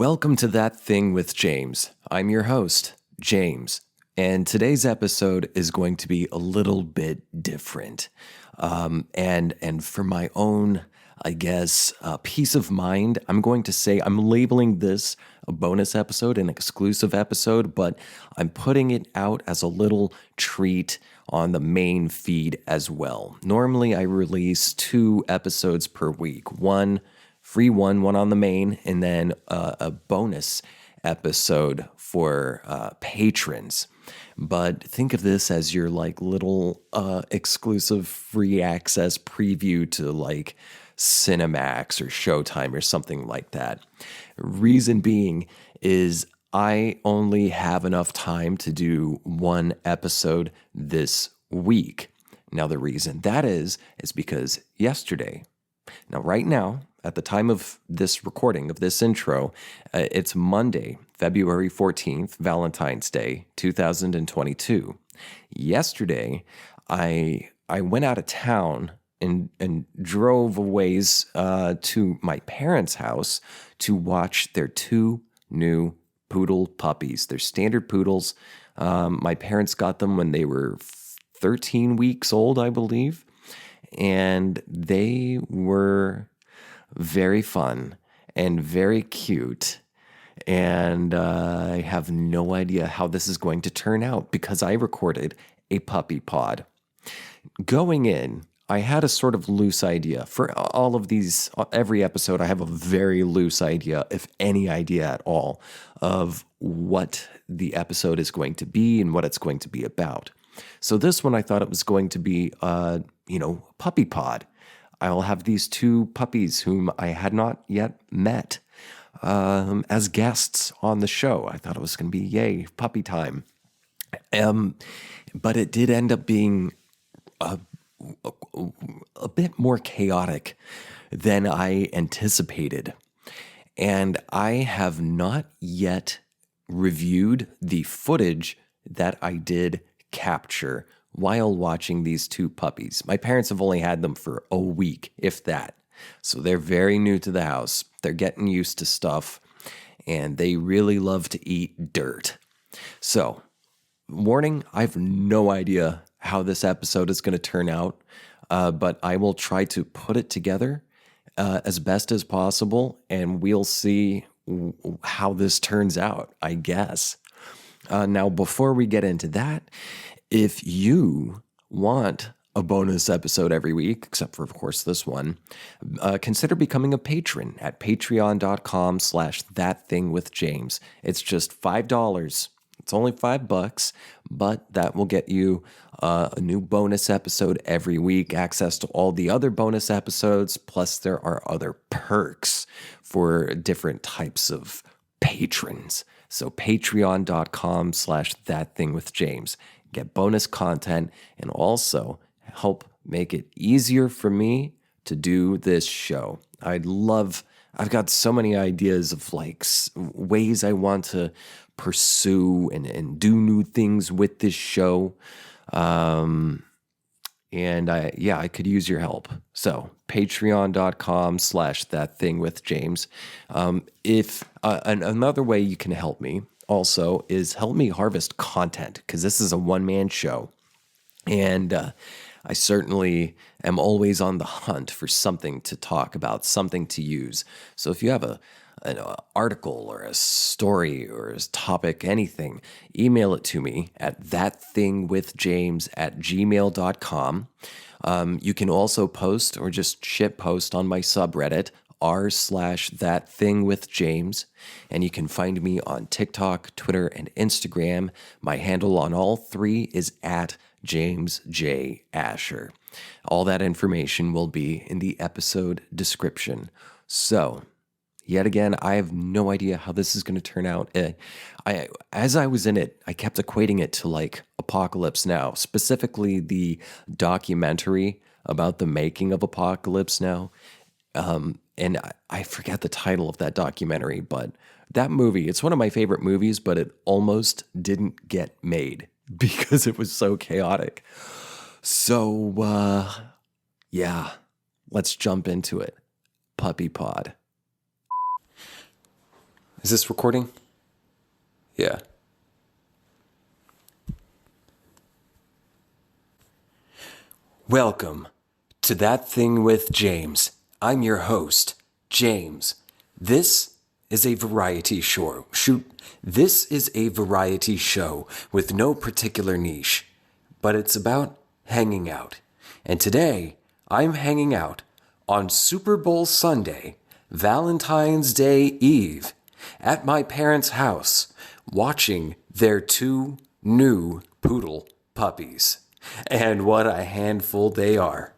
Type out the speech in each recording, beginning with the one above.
Welcome to That Thing with James. I'm your host, James, and today's episode is going to be a little bit different. And for my own, peace of mind, I'm going to say I'm labeling this a bonus episode, an exclusive episode, but I'm putting it out as a little treat on the main feed as well. Normally, I release 2 episodes per week, one on the main, and then a bonus episode for patrons. But think of this as your little exclusive free access preview to Cinemax or Showtime or something like that. Reason being is I only have enough time to do 1 episode this week. Now the reason that is because yesterday, right now, at the time of this recording, of this intro, it's Monday, February 14th, Valentine's Day, 2022. Yesterday, I went out of town and drove a ways to my parents' house to watch their 2 new poodle puppies. They're standard poodles. My parents got them when they were 13 weeks old, I believe. And they were very fun and very cute. And I have no idea how this is going to turn out because I recorded a puppy pod. Going in, I had a sort of loose idea. For all of these, every episode, I have a very loose idea, if any idea at all, of what the episode is going to be and what it's going to be about. So this one, I thought it was going to be, puppy pod. I'll have these 2 puppies whom I had not yet met as guests on the show. I thought it was going to be, yay, puppy time. But it did end up being a bit more chaotic than I anticipated. And I have not yet reviewed the footage that I did capture while watching these 2 puppies. My parents have only had them for a week, if that. So they're very new to the house. They're getting used to stuff, and they really love to eat dirt. So, warning, I have no idea how this episode is going to turn out, but I will try to put it together as best as possible, and we'll see how this turns out, I guess. Now, before we get into that, if you want a bonus episode every week, except for, of course, this one, consider becoming a patron at patreon.com/ThatThingWithJames. It's just $5. It's only $5, but that will get you a new bonus episode every week, access to all the other bonus episodes, plus there are other perks for different types of patrons. So patreon.com/ThatThingWithJames. Get bonus content and also help make it easier for me to do this show. I've got so many ideas of ways I want to pursue and do new things with this show. And I could use your help. So patreon.com/ThatThingWithJames. If another way you can help me also is help me harvest content, because this is a one-man show. And I certainly am always on the hunt for something to talk about, something to use. So if you have an article or a story or a topic, anything, email it to me at thatthingwithjames@gmail.com. You can also post or just shit post on my subreddit, r/thatthingwithjames, and you can find me on TikTok, Twitter, and Instagram. My handle on all 3 is at James J. Asher. All that information will be in the episode description. So, yet again, I have no idea how this is going to turn out. As I was in it, I kept equating it to Apocalypse Now, specifically the documentary about the making of Apocalypse Now. And I forget the title of that documentary, but that movie, it's one of my favorite movies, but it almost didn't get made because it was so chaotic. So, let's jump into it. Puppy Pod. Is this recording? Yeah. Welcome to That Thing with James. I'm your host, James. This is a variety show. This is a variety show with no particular niche, but it's about hanging out. And today, I'm hanging out on Super Bowl Sunday, Valentine's Day Eve, at my parents' house, watching their 2 new poodle puppies. And what a handful they are.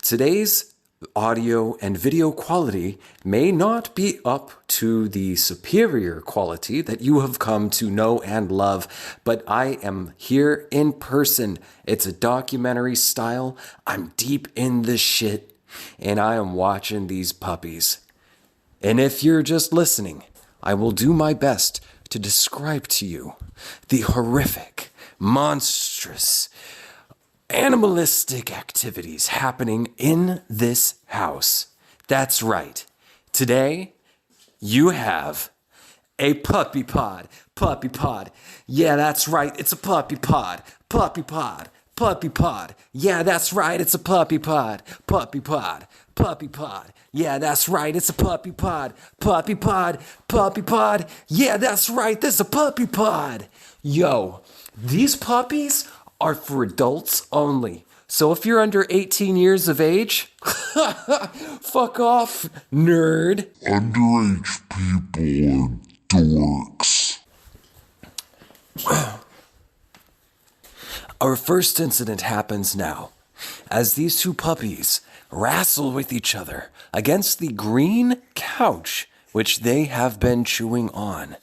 Today's audio and video quality may not be up to the superior quality that you have come to know and love, but I am here in person. It's a documentary style. I'm deep in the shit, and I am watching these puppies. And if you're just listening, I will do my best to describe to you the horrific, monstrous, animalistic activities happening in this house. That's right. Today, you have a puppy pod. Puppy pod. Yeah, that's right. It's a puppy pod. Puppy pod. Puppy pod. Yeah, that's right. It's a puppy pod. Puppy pod. Puppy pod. Yeah, that's right. It's a puppy pod. Puppy pod. Puppy pod. Yeah, that's right. This is a puppy pod. Yo, these puppies are for adults only. So if you're under 18 years of age, fuck off, nerd. Underage people are dorks. Our first incident happens now, as these 2 puppies wrestle with each other against the green couch which they have been chewing on.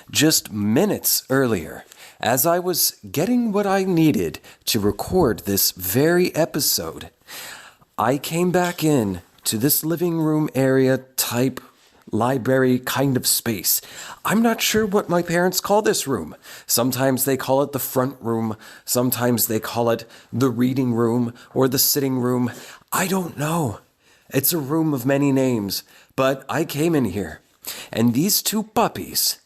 Just minutes earlier, as I was getting what I needed to record this very episode, I came back in to this living room area type library kind of space. I'm not sure what my parents call this room. Sometimes they call it the front room. Sometimes they call it the reading room or the sitting room. I don't know. It's a room of many names, but I came in here, and these 2 puppies,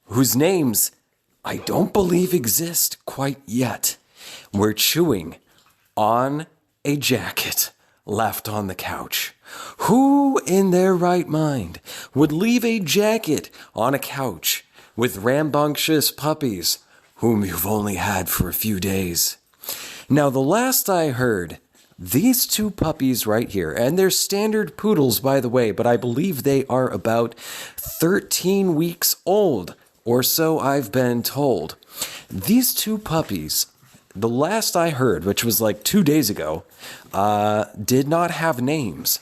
whose names I don't believe exist quite yet, were chewing on a jacket left on the couch. Who in their right mind would leave a jacket on a couch with rambunctious puppies whom you've only had for a few days? Now, the last I heard, these 2 puppies right here, and they're standard poodles, by the way, but I believe they are about 13 weeks old, or so I've been told. These 2 puppies, the last I heard, which was like 2 days ago, did not have names.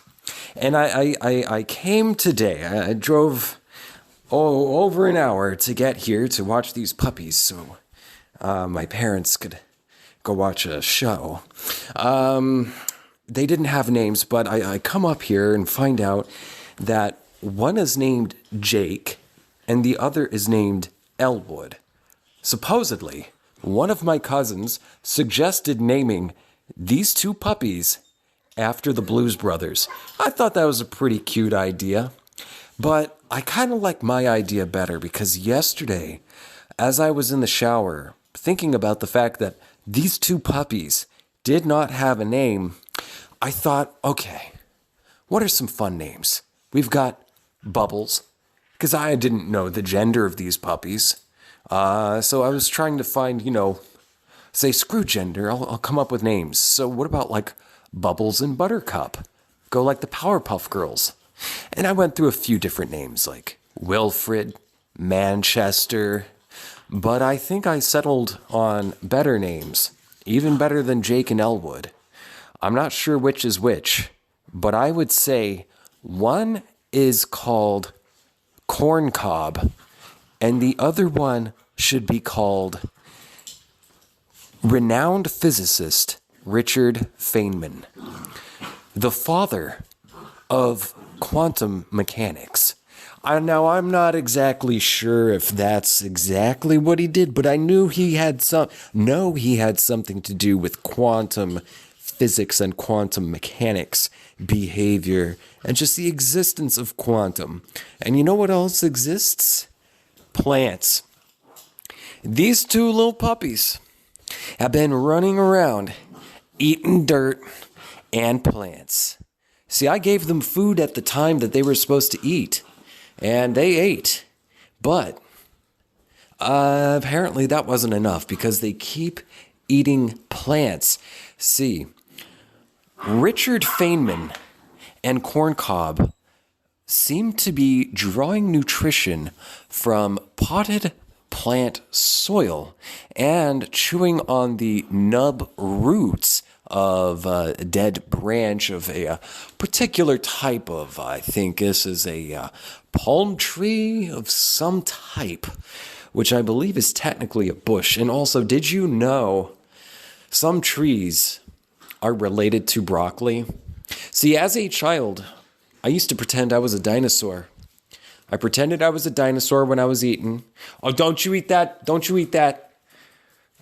And I came today. I drove over an hour to get here to watch these puppies so my parents could go watch a show. They didn't have names, but I come up here and find out that one is named Jake and the other is named Elwood. Supposedly, one of my cousins suggested naming these 2 puppies after the Blues Brothers. I thought that was a pretty cute idea, but I kind of like my idea better because yesterday, as I was in the shower, thinking about the fact that these 2 puppies did not have a name, I thought, okay, what are some fun names? We've got Bubbles, because I didn't know the gender of these puppies. So I was trying to find, say screw gender, I'll come up with names. So what about like Bubbles and Buttercup? Go like the Powerpuff Girls. And I went through a few different names like Wilfred, Manchester, but I think I settled on better names, even better than Jake and Elwood. I'm not sure which is which, but I would say one is called Corn Cob, and the other one should be called Renowned Physicist Richard Feynman, the father of quantum mechanics. Now, I'm not exactly sure if that's exactly what he did, but I knew he had something to do with quantum physics and quantum mechanics, behavior, and just the existence of quantum. And you know what else exists? plants. These two little puppies have been running around eating dirt and plants. See, I gave them food at the time that they were supposed to eat, and they ate. But apparently that wasn't enough because they keep eating plants. See, Richard Feynman and Corncob seem to be drawing nutrition from potted plant soil and chewing on the nub roots of a dead branch of a particular type of, I think this is a palm tree of some type, which I believe is technically a bush. And also, did you know some trees are related to broccoli? See, as a child, I used to pretend I was a dinosaur. I pretended I was a dinosaur when I was eating. Oh, don't you eat that. Don't you eat that.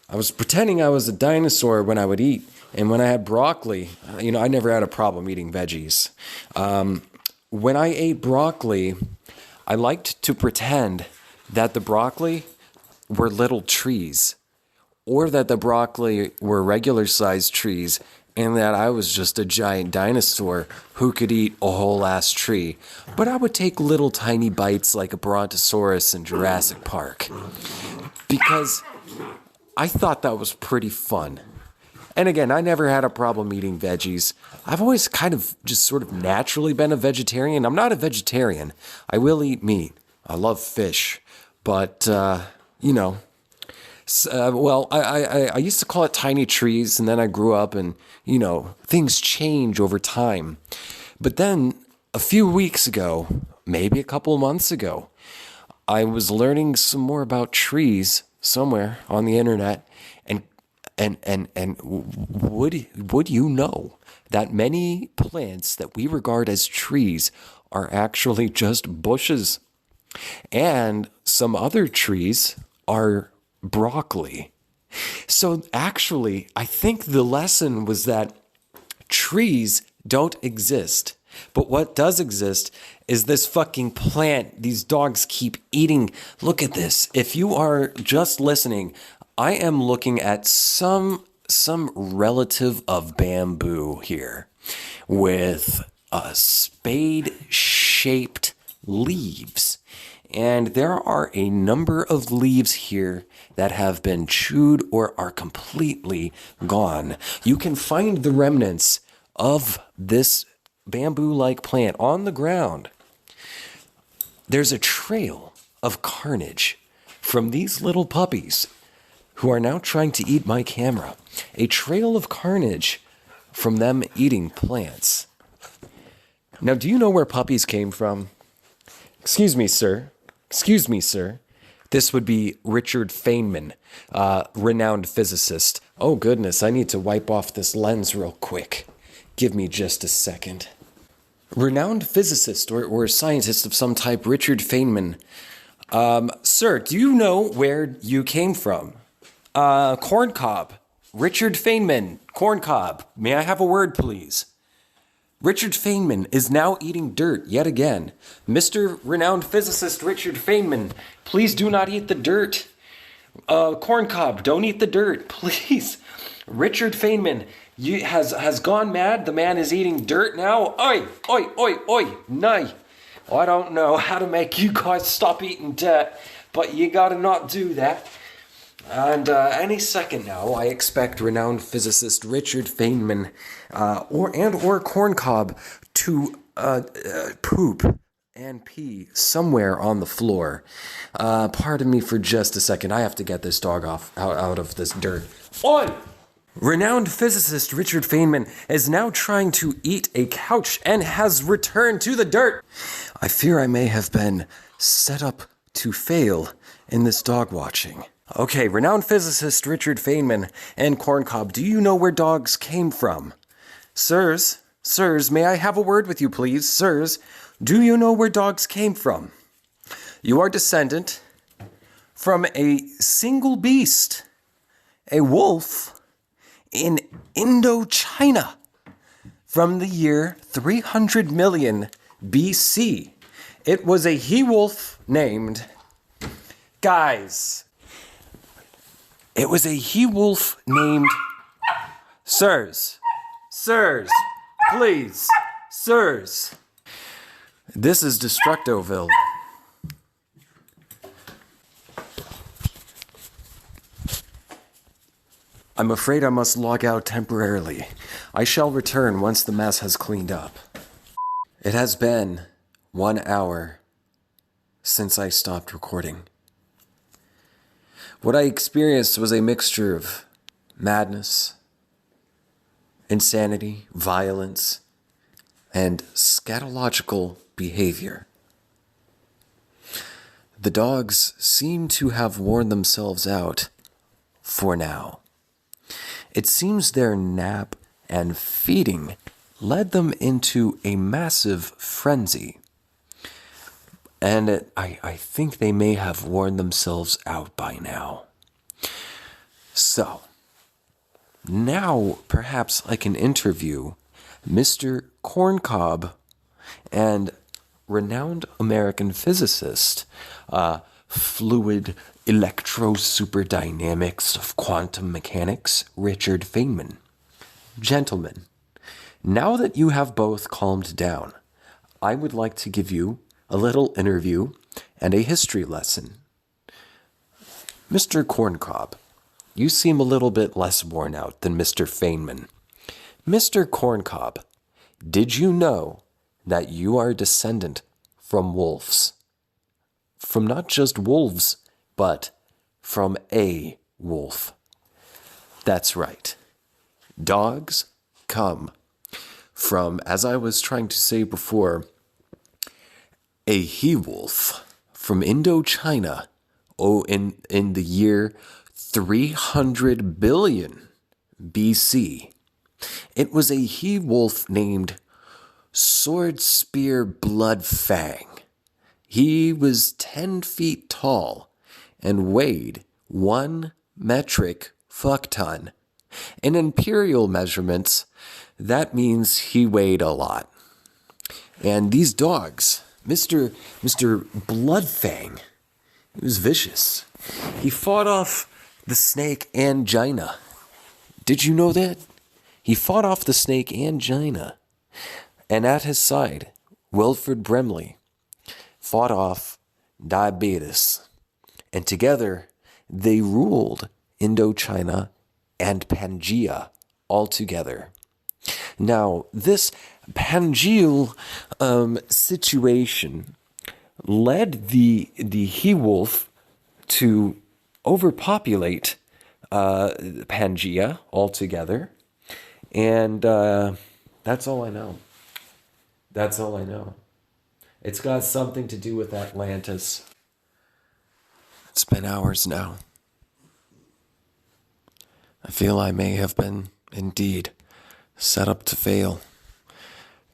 I was pretending I was a dinosaur when I would eat. And when I had broccoli, I never had a problem eating veggies. When I ate broccoli, I liked to pretend that the broccoli were little trees, or that the broccoli were regular-sized trees, and that I was just a giant dinosaur who could eat a whole ass tree. But I would take little tiny bites like a brontosaurus in Jurassic Park, because I thought that was pretty fun. And again, I never had a problem eating veggies. I've always kind of just sort of naturally been a vegetarian. I'm not a vegetarian. I will eat meat. I love fish. But, I used to call it tiny trees, and then I grew up and, things change over time. But then a few weeks ago, maybe a couple of months ago, I was learning some more about trees somewhere on the internet, and would you know that many plants that we regard as trees are actually just bushes, and some other trees are broccoli? So actually, I think the lesson was that trees don't exist. But what does exist is this fucking plant these dogs keep eating. Look at this. If you are just listening, I am looking at some relative of bamboo here with spade-shaped leaves. And there are a number of leaves here that have been chewed or are completely gone. You can find the remnants of this bamboo-like plant on the ground. There's a trail of carnage from these little puppies who are now trying to eat my camera. A trail of carnage from them eating plants. Now, do you know where puppies came from? Excuse me, sir. Excuse me, sir. This would be Richard Feynman, renowned physicist. Oh, goodness, I need to wipe off this lens real quick. Give me just a second. Renowned physicist or scientist of some type, Richard Feynman. Sir, do you know where you came from? Corncob. Richard Feynman. Corncob. May I have a word, please? Richard Feynman is now eating dirt yet again. Mr. Renowned Physicist Richard Feynman, please do not eat the dirt. Corncob, don't eat the dirt, please. Richard Feynman has gone mad. The man is eating dirt now. Oi, oi, oi, oi, nay. I don't know how to make you guys stop eating dirt, but you gotta not do that. And any second now, I expect renowned physicist Richard Feynman or Corncob to poop and pee somewhere on the floor. Pardon me for just a second. I have to get this dog out of this dirt. Oi! Renowned physicist Richard Feynman is now trying to eat a couch and has returned to the dirt. I fear I may have been set up to fail in this dog watching. Okay, renowned physicist Richard Feynman and Corncob, do you know where dogs came from? Sirs, may I have a word with you, please? Sirs, do you know where dogs came from? You are descendant from a single beast, a wolf, in Indochina from the year 300 million BC. It was a he-wolf named Guys, it was a he-wolf named... Sirs, please, sirs. This is Destructoville. I'm afraid I must log out temporarily. I shall return once the mess has cleaned up. It has been 1 hour since I stopped recording. What I experienced was a mixture of madness, insanity, violence, and scatological behavior. The dogs seem to have worn themselves out for now. It seems their nap and feeding led them into a massive frenzy. And I think they may have worn themselves out by now. So, now perhaps I can interview Mr. Corncob and renowned American physicist, fluid electro-superdynamics of quantum mechanics, Richard Feynman. Gentlemen, now that you have both calmed down, I would like to give you a little interview and a history lesson. Mr. Corncob, you seem a little bit less worn out than Mr. Feynman. Mr. Corncob, did you know that you are a descendant from wolves? From not just wolves, but from a wolf. That's right. Dogs come from, as I was trying to say before, a he-wolf from Indochina, in the year 300 billion BC. It was a he-wolf named Sword Spear Blood Fang. He was 10 feet tall and weighed 1 metric fuckton. In imperial measurements, that means he weighed a lot. And these dogs, Mr. Bloodfang, he was vicious. He fought off the snake angina. Did you know that? He fought off the snake angina. And at his side, Wilfred Brimley fought off diabetes. And together, they ruled Indochina and Pangaea altogether. Now, this Pangaeal situation led the he-wolf to overpopulate Pangaea altogether. And that's all I know. That's all I know. It's got something to do with Atlantis. It's been hours now. I feel I may have been, indeed, set up to fail.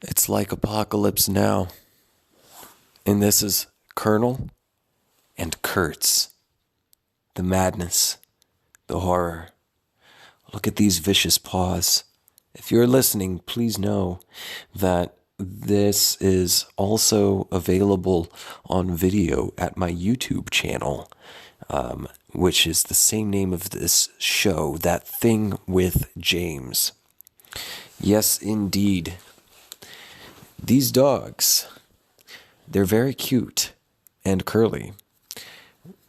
It's like Apocalypse Now. And this is Colonel and Kurtz. The madness, the horror. Look at these vicious paws. If you're listening, please know that this is also available on video at my YouTube channel, which is the same name of this show, That Thing with James. Yes, indeed. These dogs, they're very cute and curly.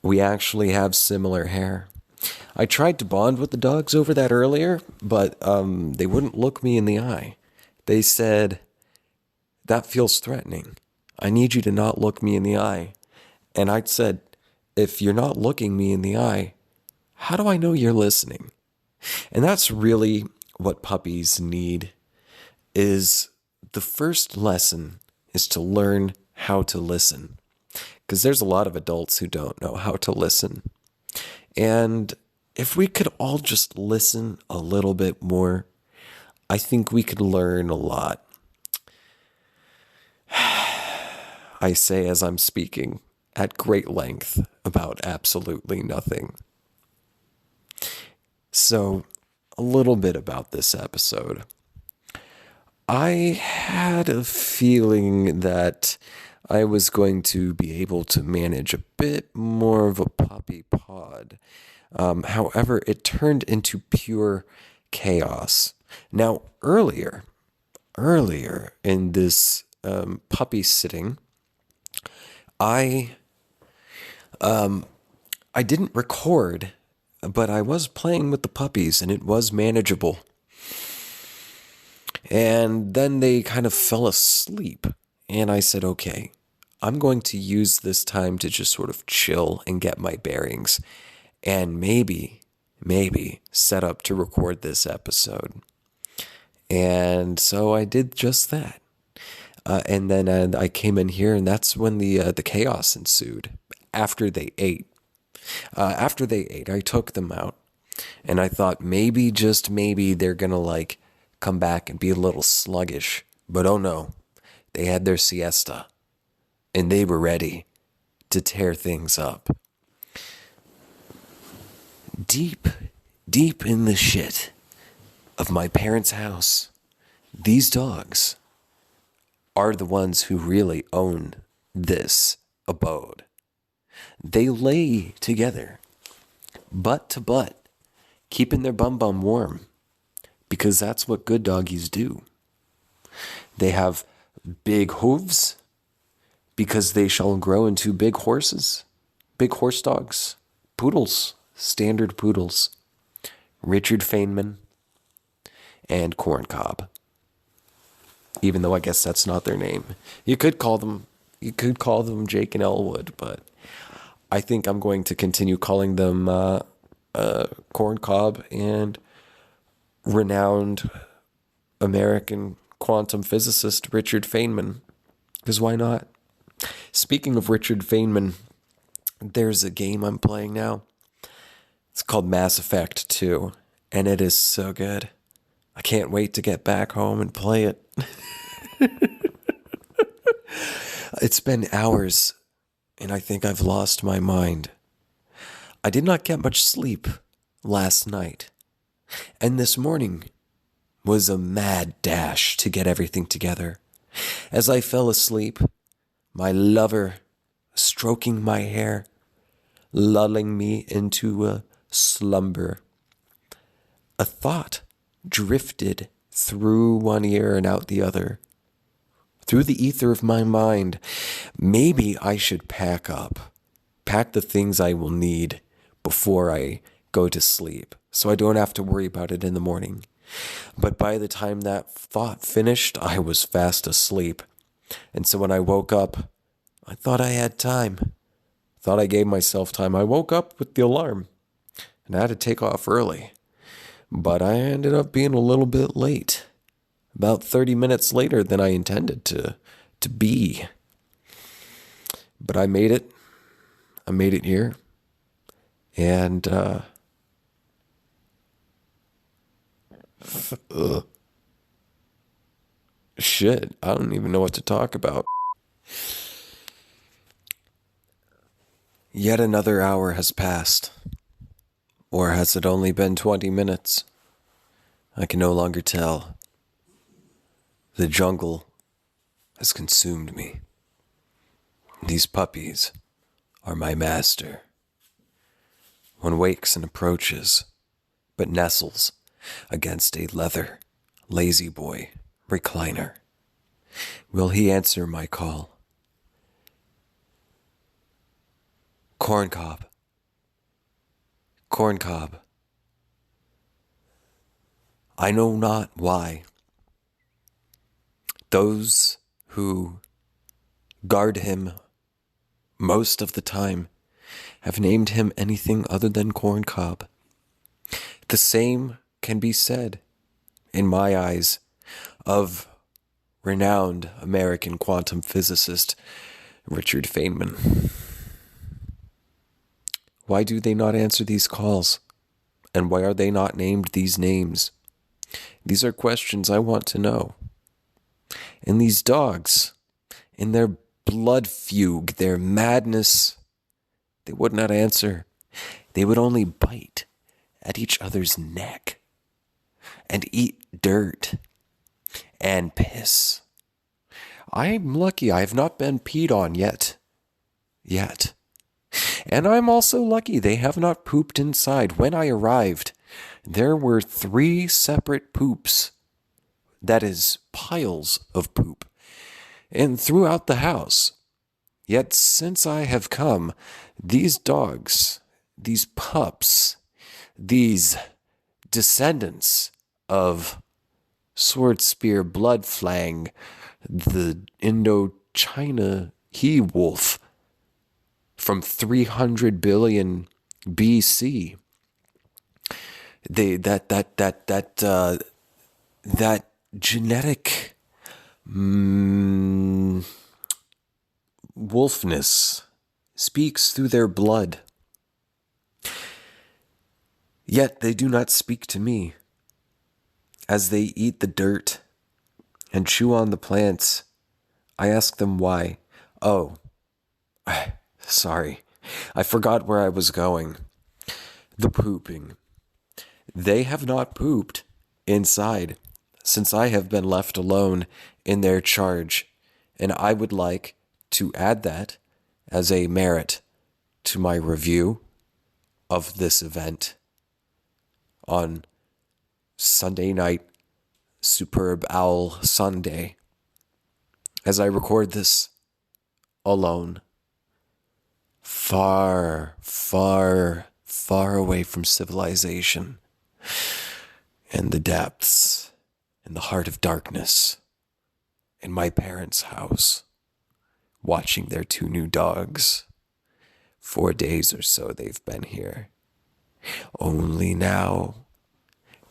We actually have similar hair. I tried to bond with the dogs over that earlier, but they wouldn't look me in the eye. They said, "That feels threatening. I need you to not look me in the eye." And I said, "If you're not looking me in the eye, how do I know you're listening?" And that's really what puppies need. Is the first lesson is to learn how to listen. Because there's a lot of adults who don't know how to listen. And if we could all just listen a little bit more, I think we could learn a lot. I say as I'm speaking at great length about absolutely nothing. So, a little bit about this episode. I had a feeling that I was going to be able to manage a bit more of a puppy pod. However, it turned into pure chaos. Now, earlier in this puppy sitting, I I didn't record, but I was playing with the puppies and it was manageable. And then they kind of fell asleep. And I said, okay, I'm going to use this time to just sort of chill and get my bearings and maybe set up to record this episode. And so I did just that. And then I came in here, and that's when the chaos ensued. After they ate, I took them out, and I thought maybe, just maybe, they're gonna like come back and be a little sluggish. But oh no, they had their siesta, and they were ready to tear things up. Deep in the shit of my parents' house, these dogs are the ones who really own this abode. They lay together, butt to butt, keeping their bum warm, because that's what good doggies do. They have big hooves, because they shall grow into big horses, big horse dogs, poodles, standard poodles, Richard Feynman, and Corncob. Even though I guess that's not their name. You could call them Jake and Elwood, but I think I'm going to continue calling them Corncob and renowned American quantum physicist Richard Feynman. Because why not? Speaking of Richard Feynman, there's a game I'm playing now. It's called Mass Effect 2, and it is so good. I can't wait to get back home and play it. It's been hours, and I think I've lost my mind. I did not get much sleep last night, and this morning was a mad dash to get everything together. As I fell asleep, my lover stroking my hair, lulling me into a slumber. A thought drifted through one ear and out the other. Through the ether of my mind, maybe I should pack the things I will need before I go to sleep, so I don't have to worry about it in the morning. But by the time that thought finished, I was fast asleep. And so when I woke up, I thought I had time. Thought I gave myself time. I woke up with the alarm, and I had to take off early. But I ended up being a little bit late. About 30 minutes later than I intended to be. But I made it. I made it here. And shit, I don't even know what to talk about. Yet another hour has passed. Or has it only been 20 minutes? I can no longer tell. The jungle has consumed me. These puppies are my master. One wakes and approaches, but nestles against a leather lazy boy recliner. Will he answer my call? Corncob. Corncob. I know not why. Those who guard him most of the time have named him anything other than Corncob. The same can be said, in my eyes, of renowned American quantum physicist Richard Feynman. Why do they not answer these calls? And why are they not named these names? These are questions I want to know. And these dogs, in their blood fugue, their madness, they would not answer. They would only bite at each other's neck and eat dirt and piss. I'm lucky I have not been peed on yet. Yet. And I'm also lucky they have not pooped inside. When I arrived, there were 3 separate poops. That is, piles of poop. And throughout the house. Yet since I have come, these dogs, these pups, these descendants of sword spear blood flang, the Indochina he-wolf from 300 billion BC, that genetic wolfness speaks through their blood. Yet they do not speak to me. As they eat the dirt and chew on the plants, I ask them why. Oh, sorry. I forgot where I was going. The pooping. They have not pooped inside since I have been left alone in their charge, and I would like to add that as a merit to my review of this event on Sunday night, Superb Owl Sunday, as I record this alone, far, far, far away from civilization and the depths and the heart of darkness in my parents' house, watching their 2 new dogs. 4 days or so they've been here. Only now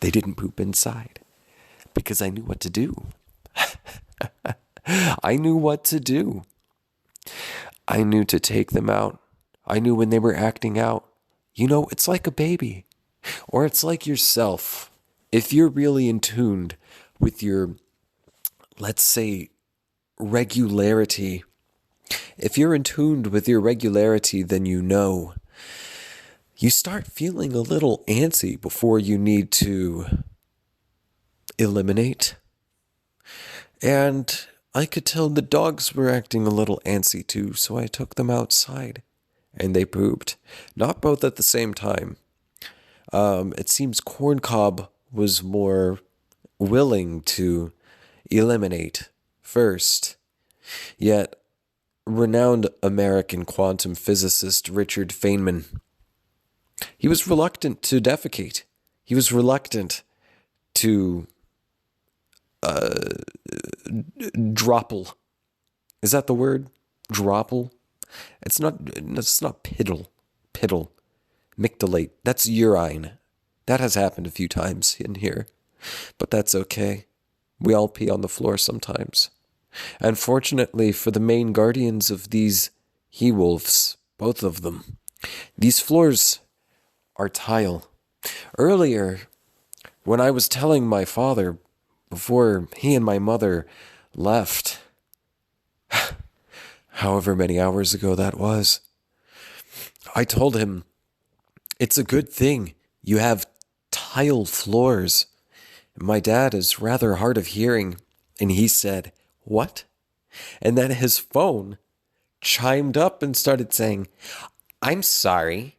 they didn't poop inside because I knew what to do. I knew what to do. I knew to take them out. I knew when they were acting out. You know, it's like a baby, or it's like yourself. If you're really in tune with your, let's say, regularity, if you're in tune with your regularity, then you know. You start feeling a little antsy before you need to eliminate. And I could tell the dogs were acting a little antsy too, so I took them outside. And they pooped. Not both at the same time. It seems Corncob was more willing to eliminate first. Yet, renowned American quantum physicist Richard Feynman, he was reluctant to defecate. He was reluctant to dropple. Is that the word? Dropple? It's not piddle. Mictolate. That's urine. That has happened a few times in here. But that's okay. We all pee on the floor sometimes. Unfortunately for the main guardians of these he-wolves, both of them, these floors are tile. Earlier, when I was telling my father, before he and my mother left, however many hours ago that was, I told him, it's a good thing you have tile floors. My dad is rather hard of hearing, and he said, what? And then his phone chimed up and started saying, I'm sorry,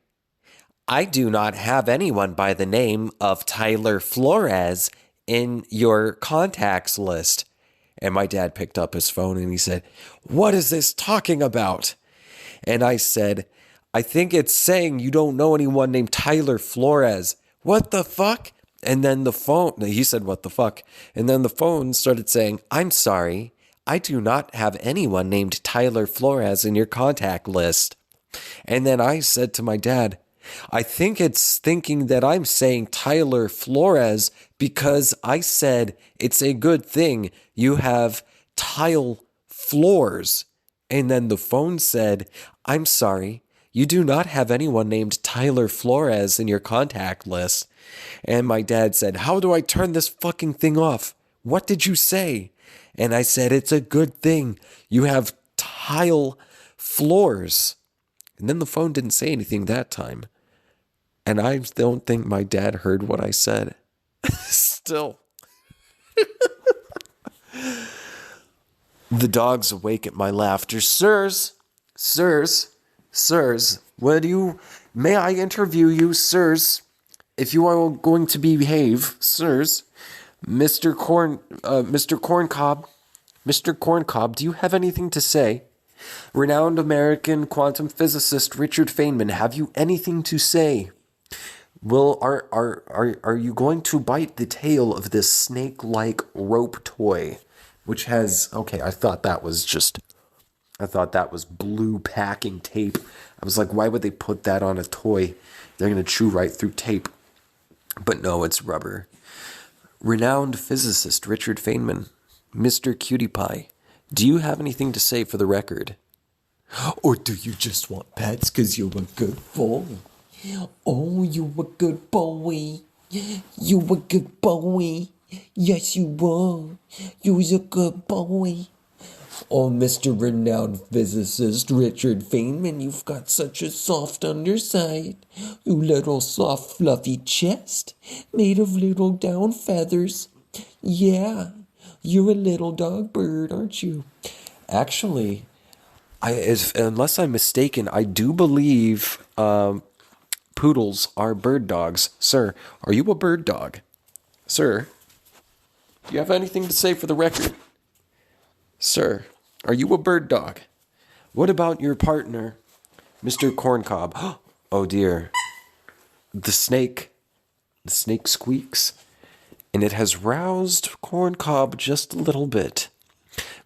I do not have anyone by the name of Tyler Flores in your contacts list. And my dad picked up his phone and he said, what is this talking about? And I said, I think it's saying you don't know anyone named Tyler Flores. What the fuck? And then he said, what the fuck? And then the phone started saying, I'm sorry, I do not have anyone named Tyler Flores in your contact list. And then I said to my dad, I think it's thinking that I'm saying Tyler Flores because I said it's a good thing you have tile floors. And then the phone said, I'm sorry, you do not have anyone named Tyler Flores in your contact list. And my dad said, how do I turn this fucking thing off? What did you say? And I said, it's a good thing you have tile floors. And then the phone didn't say anything that time. And I don't think my dad heard what I said. Still. The dog's awake at my laughter. Sirs, may I interview you, sirs? If you are going to behave, sirs, Mr. Corncob, do you have anything to say? Renowned American quantum physicist Richard Feynman, have you anything to say? Are you going to bite the tail of this snake-like rope toy, which has, okay, I thought that was blue packing tape. I was like, why would they put that on a toy? They're going to chew right through tape. But no, it's rubber. Renowned physicist Richard Feynman, Mr. Cutie Pie, do you have anything to say for the record? Or do you just want pets because you're a good boy? Oh, you a good boy. You a good boy. Yes, you were. You was a good boy. Oh, Mr. Renowned Physicist Richard Feynman, you've got such a soft underside. You little soft fluffy chest made of little down feathers. Yeah, you're a little dog bird, aren't you? Actually, unless I'm mistaken, I do believe poodles are bird dogs. Sir, are you a bird dog? Sir, do you have anything to say for the record? Sir, are you a bird dog? What about your partner, Mr. Corncob? Oh dear. The snake squeaks, and it has roused Corncob just a little bit.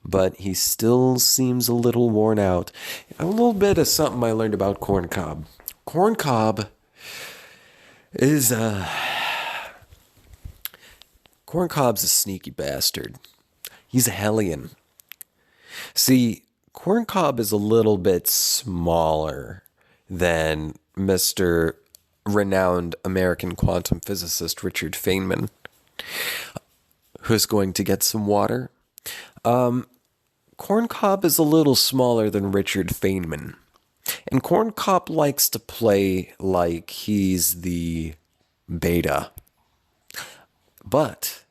But he still seems a little worn out. A little bit of something I learned about Corncob. Corncob is Corncob's a sneaky bastard. He's a hellion. See, Corncob is a little bit smaller than Mr. Renowned American quantum physicist Richard Feynman, who's going to get some water. Corncob is a little smaller than Richard Feynman. And Corncob likes to play like he's the beta. But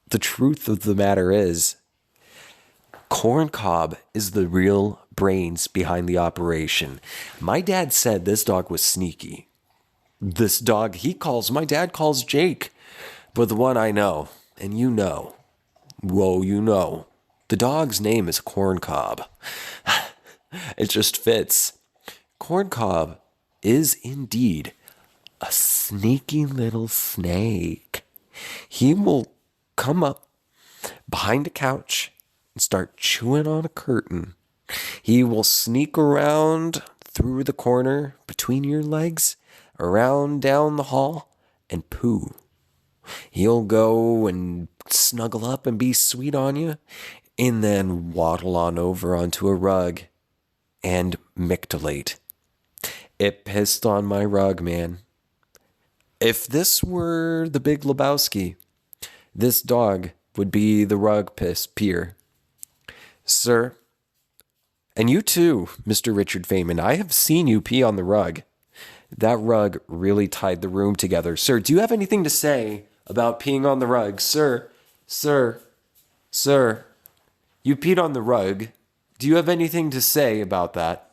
the truth of the matter is, Corncob is the real brains behind the operation. My dad said this dog was sneaky. This dog my dad calls Jake, but the one I know, and you know, the dog's name is Corncob. It just fits. Corncob is indeed a sneaky little snake. He will come up behind a couch and start chewing on a curtain. He will sneak around through the corner between your legs, around down the hall, and poo. He'll go and snuggle up and be sweet on you, and then waddle on over onto a rug and mictulate. It pissed on my rug, man. If this were the Big Lebowski, this dog would be the rug peer. Sir, and you too, Mr. Richard Feynman, I have seen you pee on the rug. That rug really tied the room together. Sir, do you have anything to say about peeing on the rug? Sir, you peed on the rug. Do you have anything to say about that?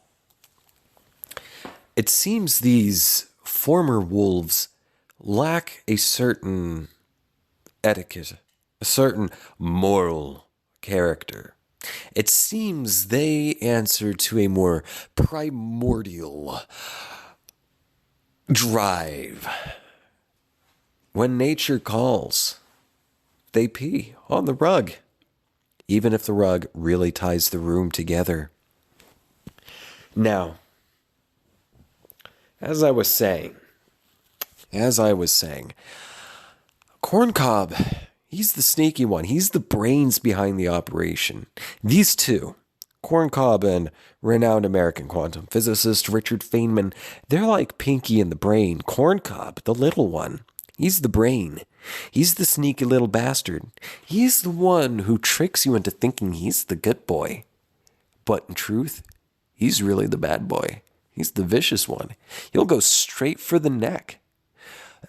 It seems these former wolves lack a certain etiquette, a certain moral character. It seems they answer to a more primordial drive. When nature calls, they pee on the rug, even if the rug really ties the room together. Now, as I was saying, Corncob, he's the sneaky one. He's the brains behind the operation. These two, Corncob and renowned American quantum physicist Richard Feynman, they're like Pinky and the Brain. Corncob, the little one, he's the brain. He's the sneaky little bastard. He's the one who tricks you into thinking he's the good boy. But in truth, he's really the bad boy. He's the vicious one. He'll go straight for the neck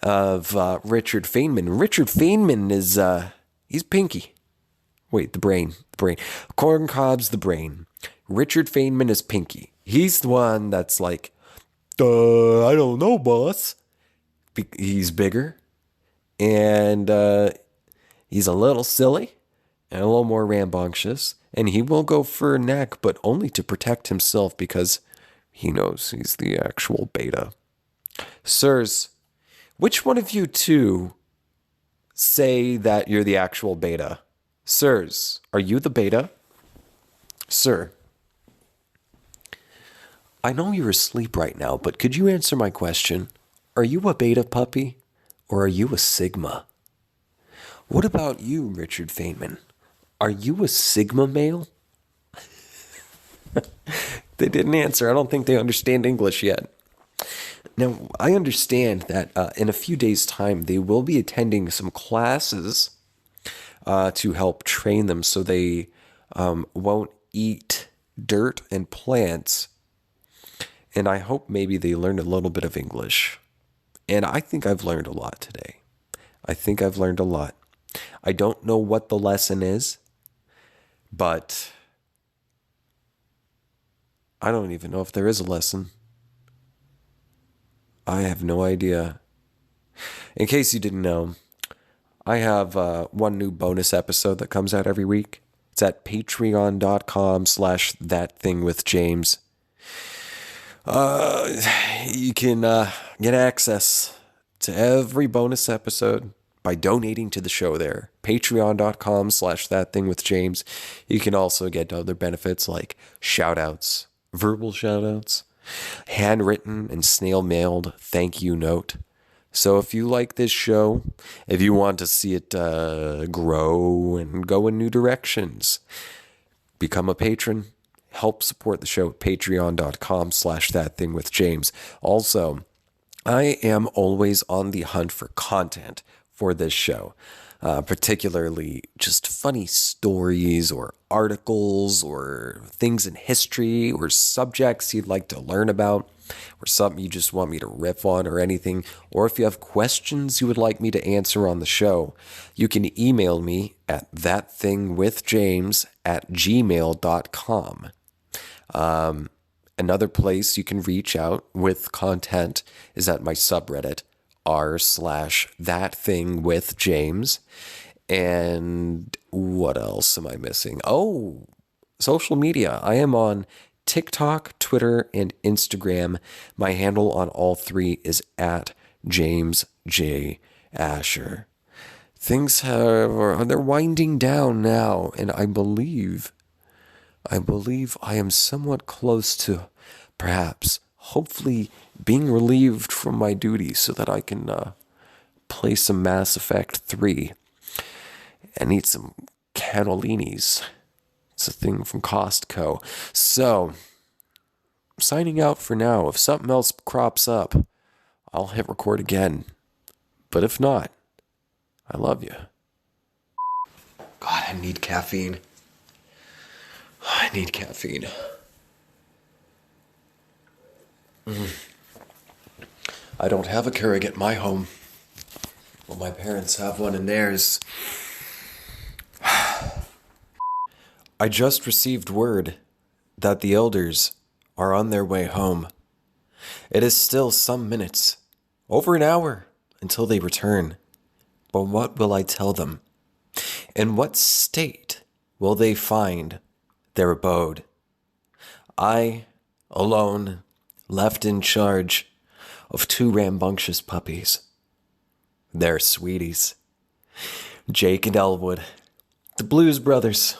of Richard Feynman. Richard Feynman is, he's Pinky. Wait, the brain. Corn Cob's the brain. Richard Feynman is Pinky. He's the one that's like, I don't know, boss. He's bigger, and he's a little silly, and a little more rambunctious, and he will go for a neck, but only to protect himself because he knows he's the actual beta. Sirs, which one of you two say that you're the actual beta? Sirs, are you the beta? Sir, I know you're asleep right now, but could you answer my question? Are you a beta puppy, or are you a sigma? What about you, Richard Feynman? Are you a sigma male? They didn't answer. I don't think they understand English yet. Now, I understand that in a few days' time, they will be attending some classes to help train them so they won't eat dirt and plants. And I hope maybe they learn a little bit of English. And I think I've learned a lot today. I don't know what the lesson is, but I don't even know if there is a lesson. I have no idea. In case you didn't know, I have one new bonus episode that comes out every week. It's at patreon.com/ThatThingWithJames. You can get access to every bonus episode by donating to the show there. Patreon.com/ThatThingWithJames. You can also get other benefits like shoutouts, verbal shoutouts, handwritten and snail-mailed thank you note. So if you like this show, if you want to see it grow and go in new directions, become a patron. Help support the show at patreon.com/ThatThingWithJames. Also, I am always on the hunt for content for this show, particularly just funny stories or articles or things in history or subjects you'd like to learn about or something you just want me to riff on or anything. Or if you have questions you would like me to answer on the show, you can email me at thatthingwithjames@gmail.com. Another place you can reach out with content is at my subreddit, r/thatthingwithjames. And what else am I missing? Oh, social media. I am on TikTok, Twitter, and Instagram. My handle on all three is at James J. Asher. Things they're winding down now, and I believe I am somewhat close to perhaps, hopefully, being relieved from my duties so that I can play some Mass Effect 3 and eat some cannolinis. It's a thing from Costco. So, I'm signing out for now. If something else crops up, I'll hit record again. But if not, I love you. God, I need caffeine. I don't have a Keurig at my home. Well, my parents have one in theirs. I just received word that the elders are on their way home. It is still some minutes, over an hour, until they return. But what will I tell them? In what state will they find their abode? I, alone, left in charge of two rambunctious puppies. They're sweeties. Jake and Elwood, the Blues Brothers.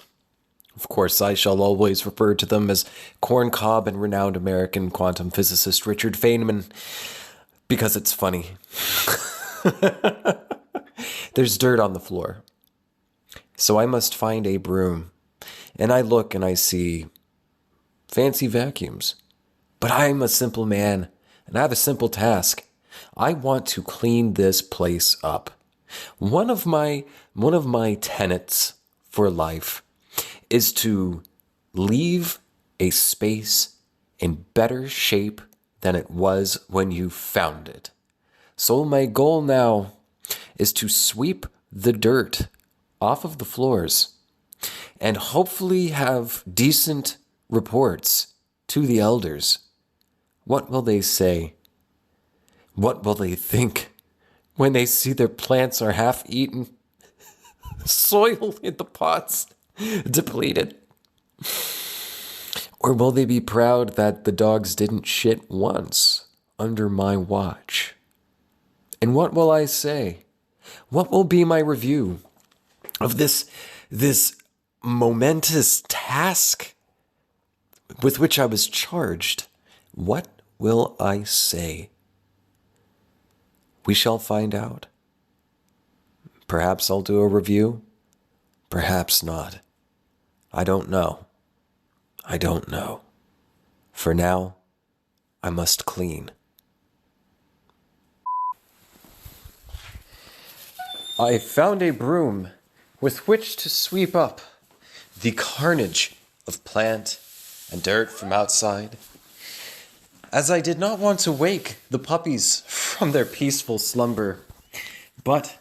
Of course, I shall always refer to them as Corn Cob and renowned American quantum physicist Richard Feynman, because it's funny. There's dirt on the floor, so I must find a broom. And I look and I see fancy vacuums. But I'm a simple man, and I have a simple task. I want to clean this place up. One of my tenets for life is to leave a space in better shape than it was when you found it. So my goal now is to sweep the dirt off of the floors and hopefully have decent reports to the elders. What will they say? What will they think when they see their plants are half eaten, soil in the pots depleted? Or will they be proud that the dogs didn't shit once under my watch? And what will I say? What will be my review of this momentous task with which I was charged? What will I say? We shall find out. Perhaps I'll do a review. Perhaps not. I don't know. I don't know. For now, I must clean. I found a broom with which to sweep up the carnage of plant and dirt from outside, as I did not want to wake the puppies from their peaceful slumber. But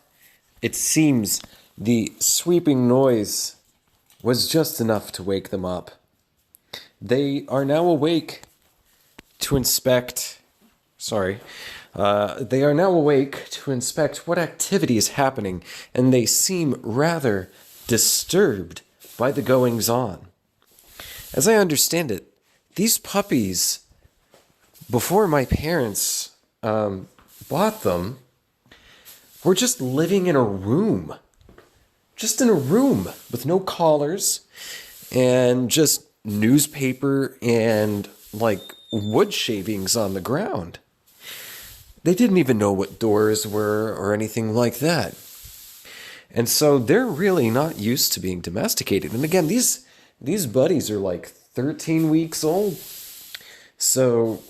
it seems the sweeping noise was just enough to wake them up. They are now awake to inspect... They are now awake to inspect what activity is happening, and they seem rather disturbed by the goings-on. As I understand it, these puppies, before my parents bought them, were just living in a room. Just in a room with no collars and just newspaper and wood shavings on the ground. They didn't even know what doors were or anything like that. And so they're really not used to being domesticated. And again, these buddies are 13 weeks old. So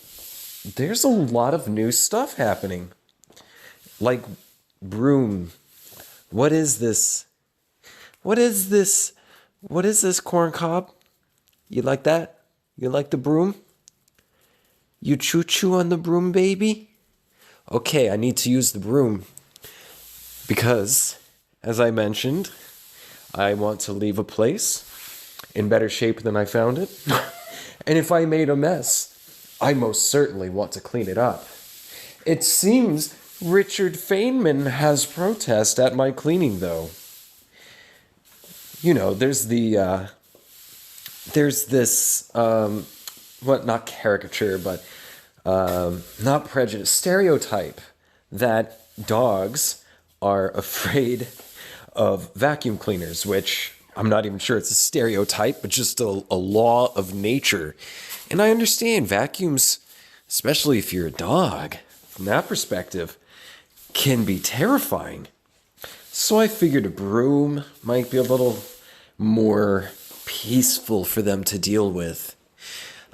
there's a lot of new stuff happening. Like broom. What is this? What is this? What is this, corn cob? You like that? You like the broom? You choo-choo on the broom, baby? Okay, I need to use the broom because, as I mentioned, I want to leave a place in better shape than I found it. And if I made a mess, I most certainly want to clean it up. It seems Richard Feynman has protest at my cleaning, though. You know, there's this, not caricature, but not prejudice, stereotype that dogs are afraid of vacuum cleaners, which I'm not even sure it's a stereotype, but just a law of nature. And I understand vacuums, especially if you're a dog, from that perspective, can be terrifying. So I figured a broom might be a little more peaceful for them to deal with.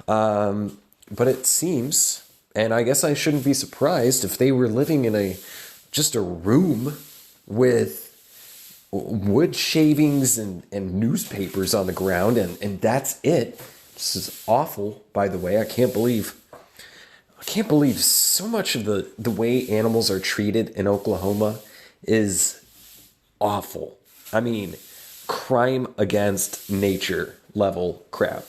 But it seems, and I guess I shouldn't be surprised if they were living in just a room with wood shavings and newspapers on the ground, and that's it. This is awful, by the way. I can't believe so much of the way animals are treated in Oklahoma is awful. I mean, crime against nature level crap.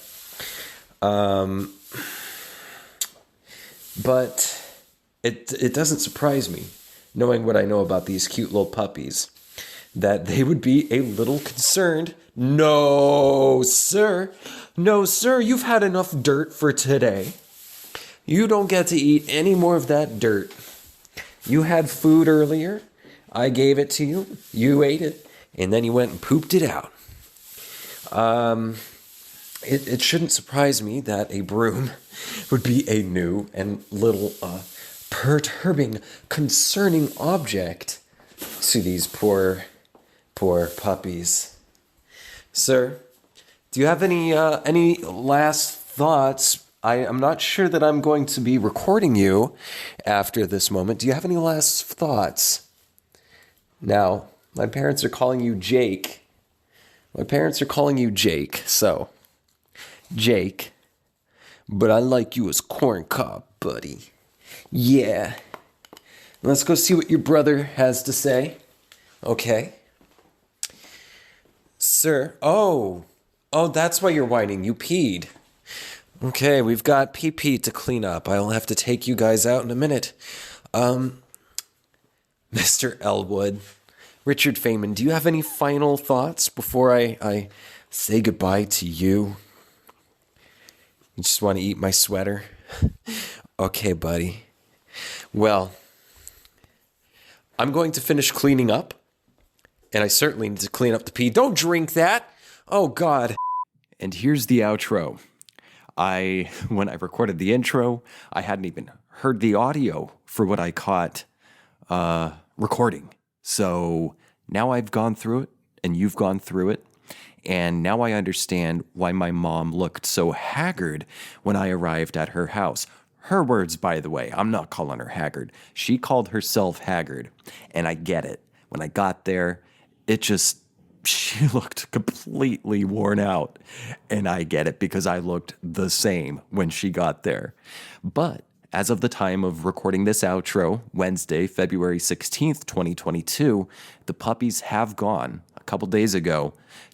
But it doesn't surprise me, knowing what I know about these cute little puppies, that they would be a little concerned. No, sir. No, sir. You've had enough dirt for today. You don't get to eat any more of that dirt. You had food earlier. I gave it to you. You ate it. And then you went and pooped it out. It shouldn't surprise me that a broom would be a new and little perturbing, concerning object to these poor puppies. Sir, do you have any last thoughts? I'm not sure that I'm going to be recording you after this moment. Do you have any last thoughts? Now, my parents are calling you Jake. So, Jake, but I like you as corn cob, buddy. Yeah. Let's go see what your brother has to say. Okay. Sir, oh, that's why you're whining. You peed. Okay, we've got pee to clean up. I'll have to take you guys out in a minute. Mr. Elwood, Richard Feynman, do you have any final thoughts before I say goodbye to you? You just want to eat my sweater? Okay, buddy. Well, I'm going to finish cleaning up, and I certainly need to clean up the pee. Don't drink that! Oh, God. And here's the outro. When I recorded the intro, I hadn't even heard the audio for what I caught recording. So now I've gone through it, and you've gone through it, and now I understand why my mom looked so haggard when I arrived at her house. Her words, by the way, I'm not calling her haggard. She called herself haggard, and I get it. When I got there, she looked completely worn out, and I get it because I looked the same when she got there. But as of the time of recording this outro, Wednesday, February 16th, 2022, the puppies have gone, a couple days ago,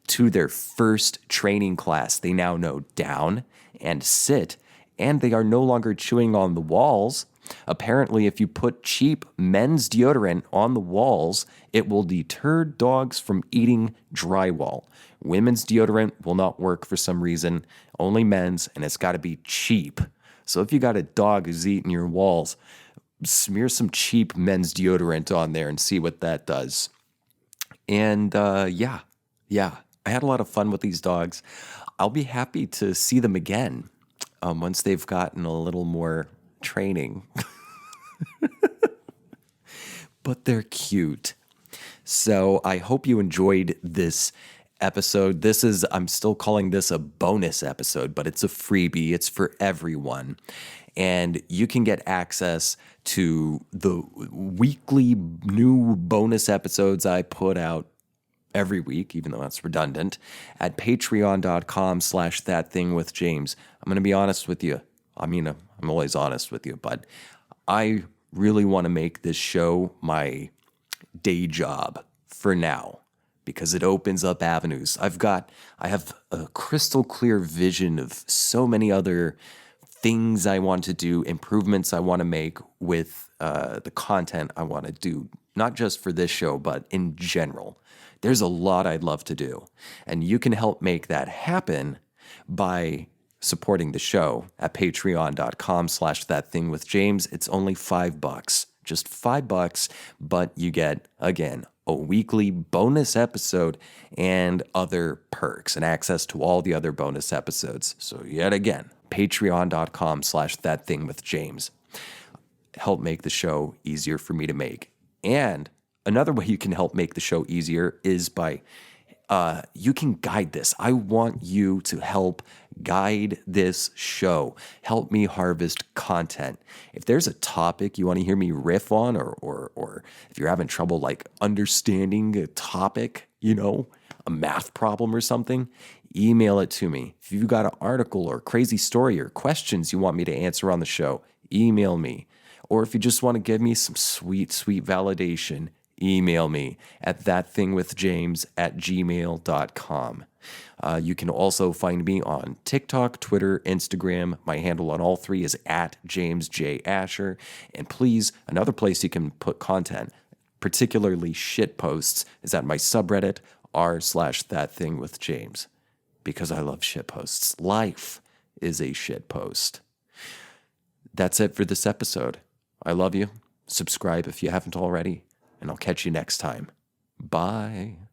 to their first training class. They now know down and sit, and they are no longer chewing on the walls. Apparently, if you put cheap men's deodorant on the walls, it will deter dogs from eating drywall. Women's deodorant will not work for some reason, only men's, and it's got to be cheap. So if you got a dog who's eating your walls, smear some cheap men's deodorant on there and see what that does. And yeah, I had a lot of fun with these dogs. I'll be happy to see them again once they've gotten a little more training. But they're cute. So I hope you enjoyed this episode. I'm still calling this a bonus episode, but it's a freebie. It's for everyone. And you can get access to the weekly new bonus episodes I put out every week, even though that's redundant, at patreon.com/ThatThingWithJames. I'm going to be honest with you. I mean, I'm always honest with you, but I really want to make this show my day job for now because it opens up avenues. I have a crystal clear vision of so many other things I want to do, improvements I want to make with the content I want to do, not just for this show, but in general. There's a lot I'd love to do, and you can help make that happen by supporting the show at patreon.com/ThatThingWithJames. It's only $5, just $5, but you get, again, a weekly bonus episode and other perks and access to all the other bonus episodes. So yet again, patreon.com/ThatThingWithJames. Help make the show easier for me to make. And another way you can help make the show easier is by you can guide this. I want you to help guide this show. Help me harvest content. If there's a topic you want to hear me riff on, or if you're having trouble like understanding a topic, a math problem or something, email it to me. If you've got an article or crazy story or questions you want me to answer on the show, email me. Or if you just want to give me some sweet, sweet validation, email me at thatthingwithjames@gmail.com. You can also find me on TikTok, Twitter, Instagram. My handle on all three is @JamesJAsher. And please, another place you can put content, particularly shit posts, is at my subreddit, r/thatthingwithjames. Because I love shit posts. Life is a shit post. That's it for this episode. I love you. Subscribe if you haven't already. And I'll catch you next time. Bye.